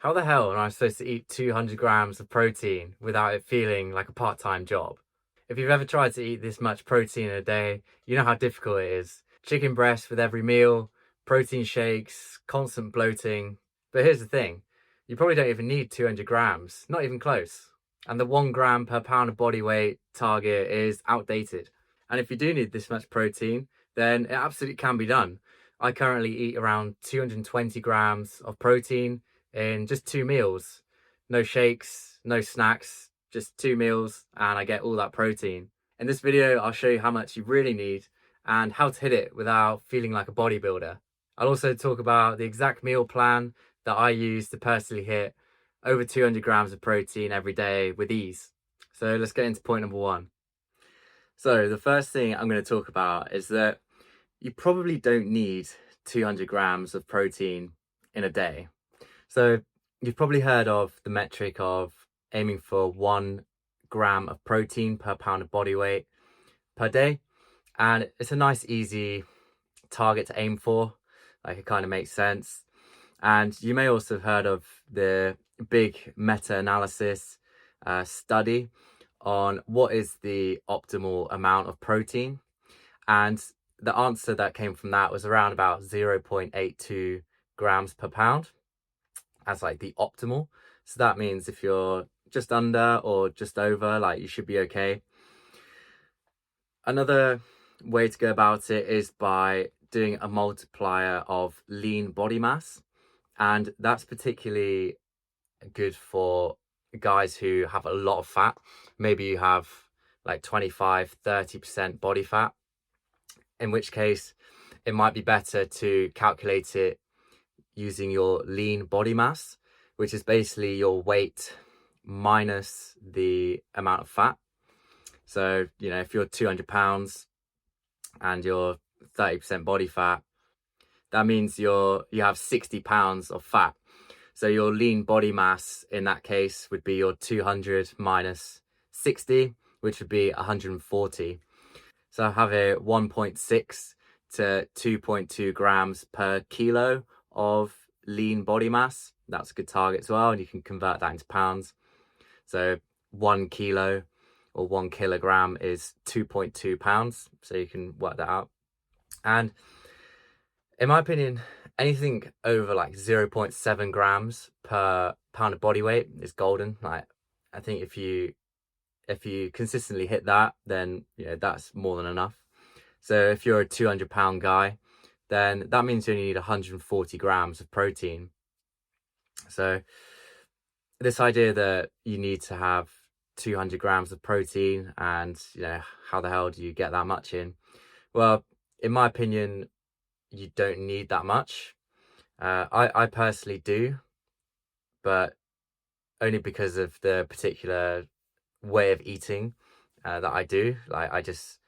How the hell am I supposed to eat 200 grams of protein without it feeling like a part-time job? If you've ever tried to eat this much protein in a day, you know how difficult it is. Chicken breast with every meal, protein shakes, constant bloating. But here's the thing, you probably don't even need 200 grams, not even close. And the 1 gram per pound of body weight target is outdated. And if you do need this much protein, then it absolutely can be done. I currently eat around 220 grams of protein in just 2 meals. No shakes, no snacks, just 2 meals, and I get all that protein. In this video, I'll show you how much you really need and how to hit it without feeling like a bodybuilder. I'll also talk about the exact meal plan that I use to personally hit over 200 grams of protein every day with ease. So let's get into point number one. So the first thing I'm going to talk about is that you probably don't need 200 grams of protein in a day. So you've probably heard of the metric of aiming for 1 gram of protein per pound of body weight per day. And it's a nice, easy target to aim for. Like, it kind of makes sense. And you may also have heard of the big meta-analysis study on what is the optimal amount of protein. And the answer that came from that was around about 0.82 grams per pound as like the optimal. So that means if you're just under or just over, like, you should be okay. Another way to go about it is by doing a multiplier of lean body mass. And that's particularly good for guys who have a lot of fat. Maybe you have like 25-30% body fat, in which case it might be better to calculate it using your lean body mass, which is basically your weight minus the amount of fat. So, if you're 200 pounds and you're 30% body fat, that means you have 60 pounds of fat. So your lean body mass in that case would be your 200 minus 60, which would be 140. So I have a 1.6 to 2.2 grams per kilo of lean body mass. That's a good target as well, and you can convert that into pounds. So 1 kilo or 1 kilogram is 2.2 pounds. So you can work that out. And in my opinion, anything over like 0.7 grams per pound of body weight is golden. Like, I think if you consistently hit that, then that's more than enough. So if you're a 200-pound guy, then that means you only need 140 grams of protein. So this idea that you need to have 200 grams of protein and how the hell do you get that much in? Well, in my opinion, you don't need that much. I personally do, but only because of the particular way of eating that I do. Like, I just,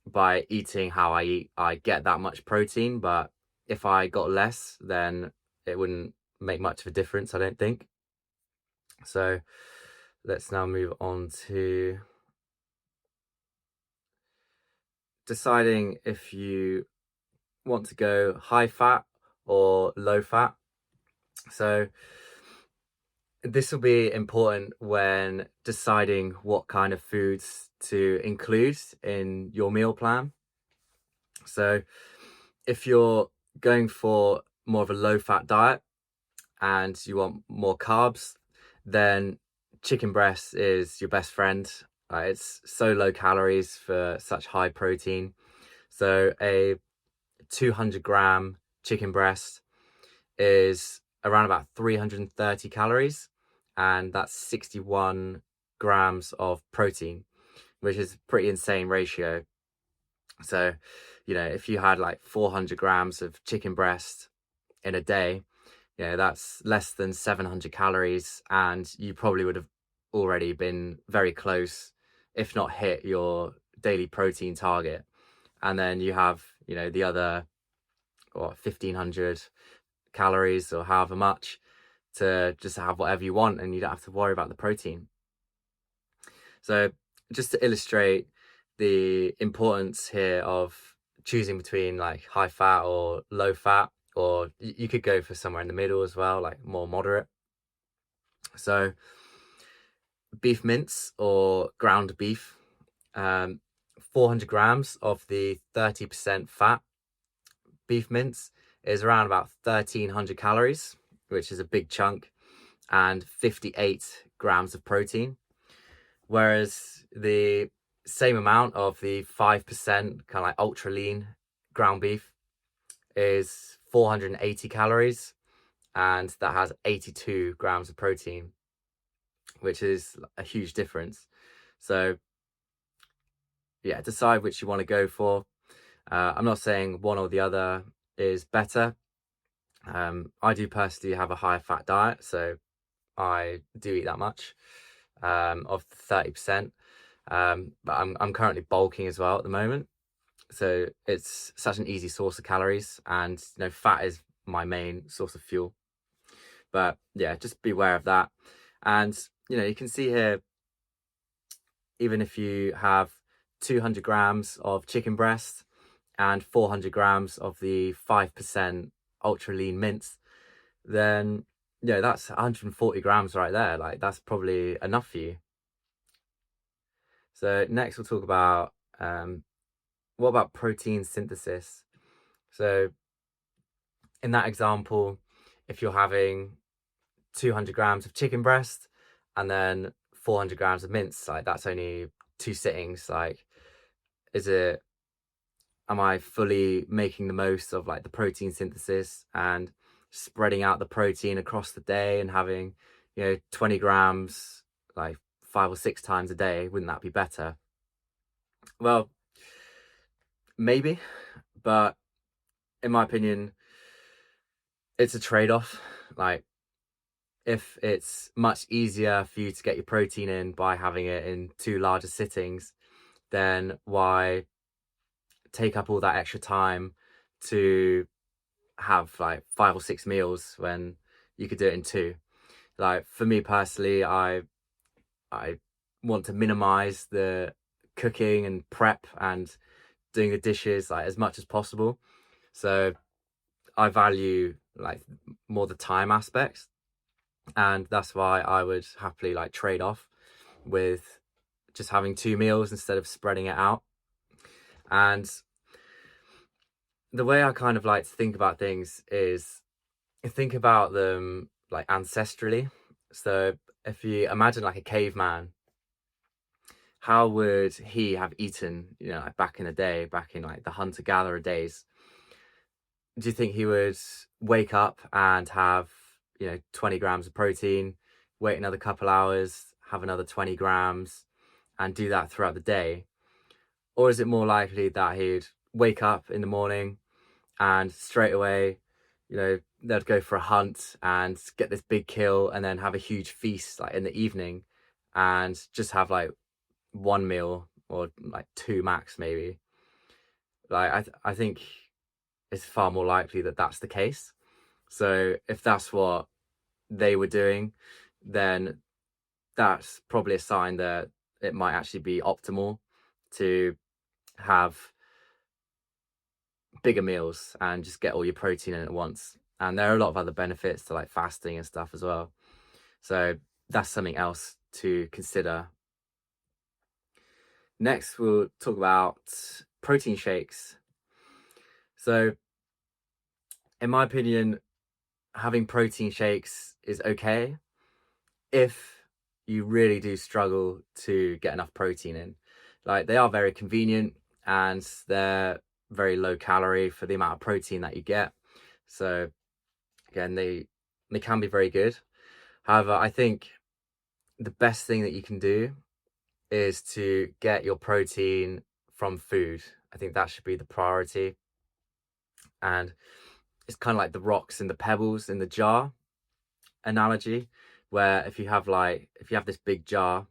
by eating how I eat, I get that much protein. But if I got less, then it wouldn't make much of a difference, I don't think. So let's now move on to deciding if you want to go high fat or low fat. So this will be important when deciding what kind of foods to include in your meal plan. So if you're going for more of a low fat diet and you want more carbs, then chicken breast is your best friend. It's so low calories for such high protein. So a 200-gram chicken breast is around about 330 calories, and that's 61 grams of protein, which is a pretty insane ratio. So, if you had like 400 grams of chicken breast in a day, that's less than 700 calories, and you probably would have already been very close, if not hit your daily protein target. And then you have, the other 1,500 calories or however much to just have whatever you want, and you don't have to worry about the protein. So just to illustrate the importance here of choosing between like high fat or low fat, or you could go for somewhere in the middle as well, like more moderate. So beef mince or ground beef, 400 grams of the 30% fat beef mince is around about 1300 calories, which is a big chunk, and 58 grams of protein. Whereas the same amount of the 5% kind of like ultra lean ground beef is 480 calories, and that has 82 grams of protein, which is a huge difference. So yeah, decide which you want to go for. I'm not saying one or the other is better. I do personally have a higher fat diet, so I do eat that much of 30%. But I'm currently bulking as well at the moment, so it's such an easy source of calories, and fat is my main source of fuel. But yeah, just be aware of that. And you can see here, even if you have 200 grams of chicken breast and 400 grams of the 5% ultra lean mince, then that's 140 grams right there. Like, that's probably enough for you. So next we'll talk about what about protein synthesis. So in that example, if you're having 200 grams of chicken breast and then 400 grams of mince, like, that's only 2 sittings. Like, am I fully making the most of like the protein synthesis and spreading out the protein across the day and having 20 grams like 5 or 6 times a day? Wouldn't that be better? Well, maybe, but in my opinion, it's a trade-off. Like, if it's much easier for you to get your protein in by having it in 2 larger sittings, then why take up all that extra time to have like 5 or 6 meals when you could do it in 2? Like, for me personally, I want to minimize the cooking and prep and doing the dishes like as much as possible. So I value like more the time aspects, and that's why I would happily like trade off with just having 2 meals instead of spreading it out. And the way I kind of like to think about things is think about them like ancestrally. So if you imagine like a caveman, how would he have eaten, like back in the day, back in like the hunter-gatherer days? Do you think he would wake up and have 20 grams of protein, wait another couple hours, have another 20 grams, and do that throughout the day? Or is it more likely that he'd wake up in the morning and straight away, they'd go for a hunt and get this big kill and then have a huge feast like in the evening and just have like 1 meal or like 2 max maybe? Like, I think it's far more likely that that's the case. So if that's what they were doing, then that's probably a sign that it might actually be optimal to have bigger meals and just get all your protein in at once. And there are a lot of other benefits to like fasting and stuff as well. So that's something else to consider. Next, we'll talk about protein shakes. So in my opinion, having protein shakes is okay if you really do struggle to get enough protein in. Like, they are very convenient and they're very low calorie for the amount of protein that you get. So again, they can be very good. However, I think the best thing that you can do is to get your protein from food. I think that should be the priority. And it's kind of like the rocks and the pebbles in the jar analogy, where if you have this big jar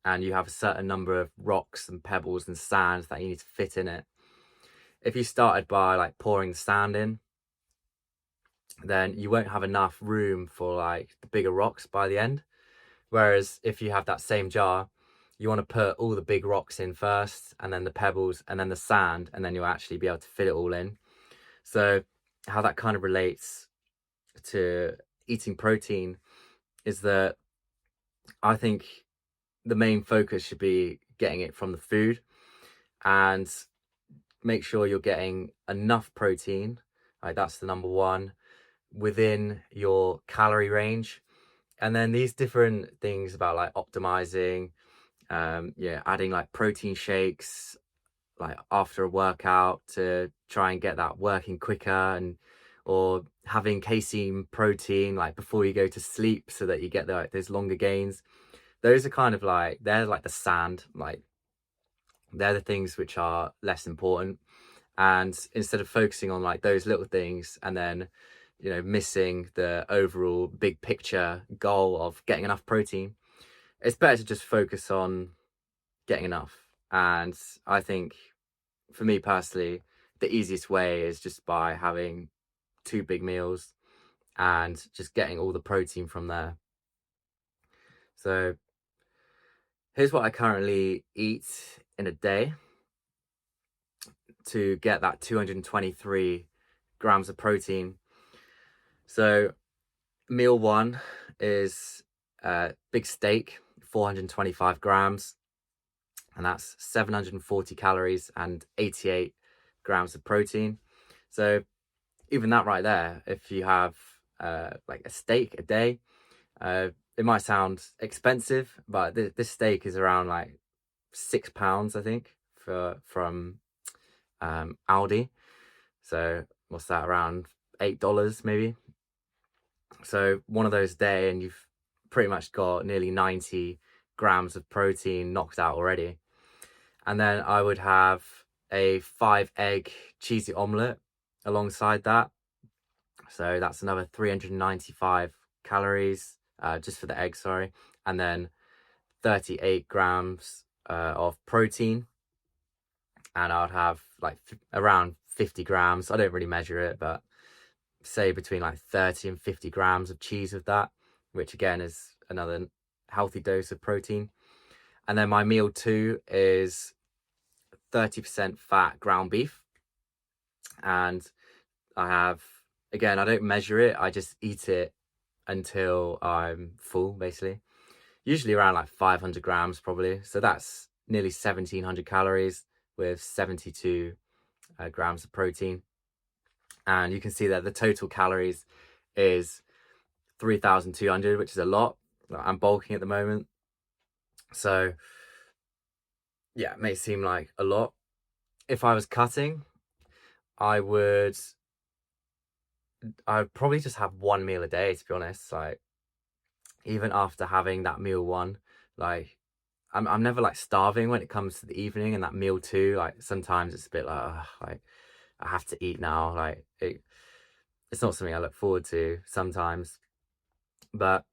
and you have a certain number of rocks and pebbles and sand that you need to fit in it, if you started by like pouring the sand in, then you won't have enough room for like the bigger rocks by the end. Whereas if you have that same jar, you want to put all the big rocks in first, and then the pebbles, and then the sand, and then you'll actually be able to fit it all in. So how that kind of relates to eating protein is that I think the main focus should be getting it from the food, and make sure you're getting enough protein. Like, that's the number one, within your calorie range. And then these different things about like optimizing, yeah, adding like protein shakes like after a workout to try and get that working quicker, and or having casein protein like before you go to sleep so that you get like those longer gains. Those are kind of like, they're like the sand, like they're the things which are less important. And instead of focusing on like those little things and then, you know, missing the overall big picture goal of getting enough protein, it's better to just focus on getting enough. And I think for me personally, the easiest way is just by having two big meals and just getting all the protein from there. So here's what I currently eat in a day to get that 223 grams of protein. So meal one is big steak, 425 grams, and that's 740 calories and 88 grams of protein. So even that right there, if you have like a steak a day, it might sound expensive, but this steak is around like £6, I think, from Aldi. So what's that, around $8 maybe? So one of those a day, and you've pretty much got nearly 90 grams of protein knocked out already. And then I would have a 5-egg cheesy omelette alongside that. So that's another 395 calories, just for the egg, sorry. And then 38 grams of protein. And I would have like around 50 grams. I don't really measure it, but say between like 30 and 50 grams of cheese with that, which again is another healthy dose of protein. And then my meal two is 30% fat ground beef. And I have, again, I don't measure it, I just eat it until I'm full, basically. Usually around like 500 grams probably. So that's nearly 1700 calories with 72 grams of protein. And you can see that the total calories is 3,200, which is a lot. I'm bulking at the moment. So yeah, it may seem like a lot. If I was cutting, I would probably just have one meal a day, to be honest. Like, even after having that meal one, like I'm never like starving when it comes to the evening, and that meal two, like sometimes it's a bit like I have to eat now. Like it's not something I look forward to sometimes. But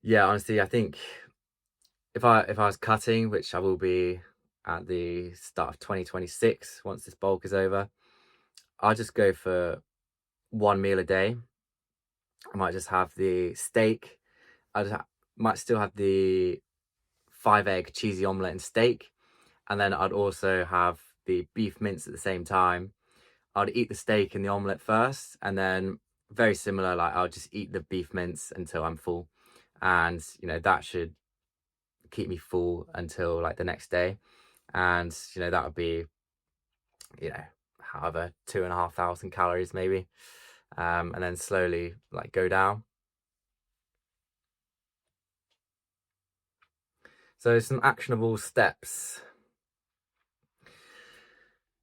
yeah, honestly, I think if I was cutting, which I will be at the start of 2026 once this bulk is over, I'll just go for one meal a day. I might just have the steak. Might still have the 5-egg cheesy omelette and steak, and then I'd also have the beef mince at the same time. I'd eat the steak and the omelette first, and then very similar, like I'll just eat the beef mince until I'm full, and you know that should keep me full until like the next day. And you know that would be, you know, however 2,500 calories maybe, and then slowly like go down. So some actionable steps.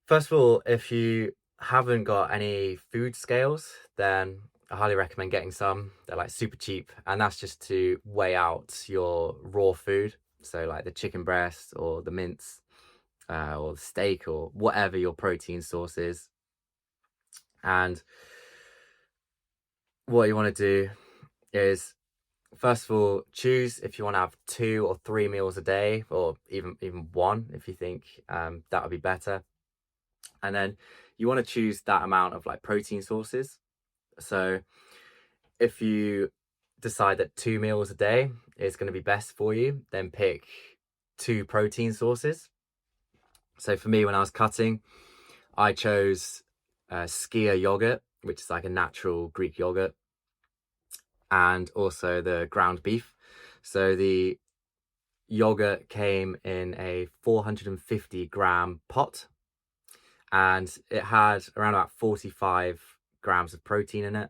First of all, if you haven't got any food scales, then I highly recommend getting some. They're like super cheap, and that's just to weigh out your raw food. So like the chicken breast or the mince, or the steak, or whatever your protein source is. And what you want to do is, first of all, choose if you want to have 2 or 3 meals a day, or even one if you think that would be better. And then you want to choose that amount of like protein sources. So if you decide that 2 meals a day is going to be best for you, then pick 2 protein sources. So for me, when I was cutting, I chose skyr yogurt, which is like a natural Greek yogurt. and also the ground beef. So the yogurt came in a 450-gram pot, and it had around about 45 grams of protein in it.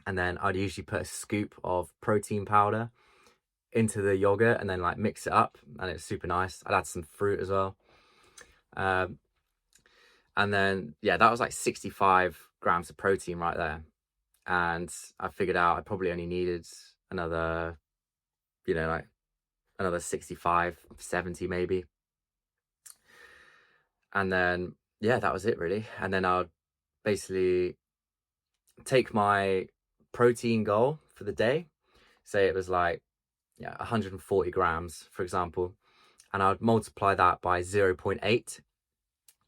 And then I'd usually put a scoop of protein powder into the yogurt and then like mix it up, and it's super nice. I'd add some fruit as well. And then, yeah, that was like 65 grams of protein right there. And I figured out I probably only needed another, like another 65, 70 maybe. And then, yeah, that was it really. And then I'd basically take my protein goal for the day. Say it was like, 140 grams, for example. And I'd multiply that by 0.8.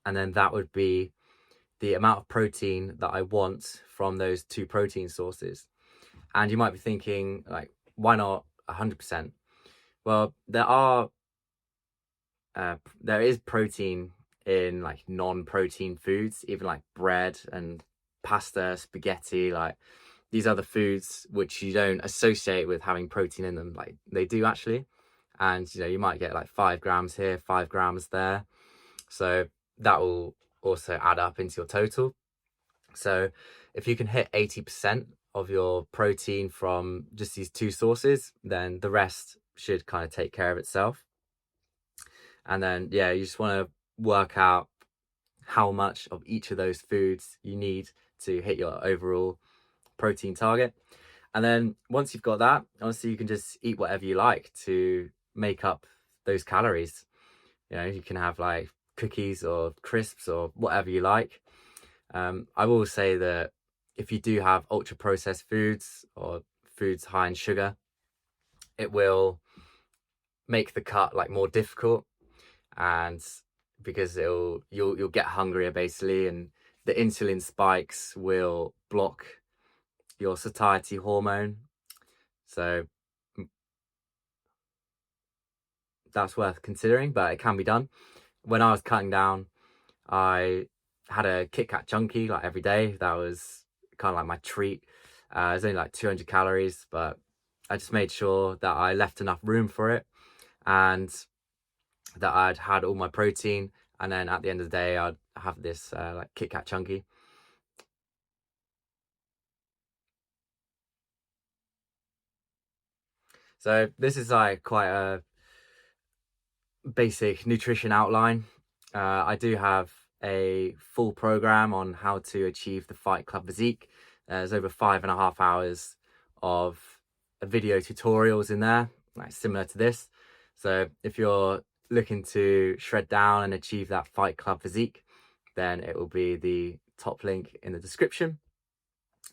And then that would be the amount of protein that I want from those two protein sources. And you might be thinking, like, why not 100%? Well, there is protein in like non-protein foods, even like bread and pasta, spaghetti, like these other foods which you don't associate with having protein in them, like they do actually. And you might get like 5 grams here, 5 grams there, so that will also add up into your total. So if you can hit 80% of your protein from just these two sources, then the rest should kind of take care of itself. And then, yeah, you just want to work out how much of each of those foods you need to hit your overall protein target. And then once you've got that, honestly, you can just eat whatever you like to make up those calories. You can have like cookies or crisps or whatever you like. I will say that if you do have ultra processed foods or foods high in sugar, it will make the cut like more difficult, and because you'll get hungrier basically, and the insulin spikes will block your satiety hormone. So that's worth considering, but it can be done. When I was cutting down, I had a Kit Kat chunky like every day. That was kind of like my treat. It was only like 200 calories, but I just made sure that I left enough room for it and that I'd had all my protein. And then at the end of the day, I'd have this like Kit Kat chunky. So this is like quite a basic nutrition outline. I do have a full program on how to achieve the Fight Club physique. There's over 5.5 hours of video tutorials in there, like similar to this. So if you're looking to shred down and achieve that Fight Club physique, then it will be the top link in the description.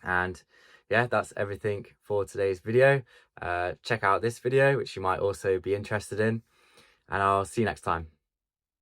And yeah, that's everything for today's video. Check out this video, which you might also be interested in, and I'll see you next time.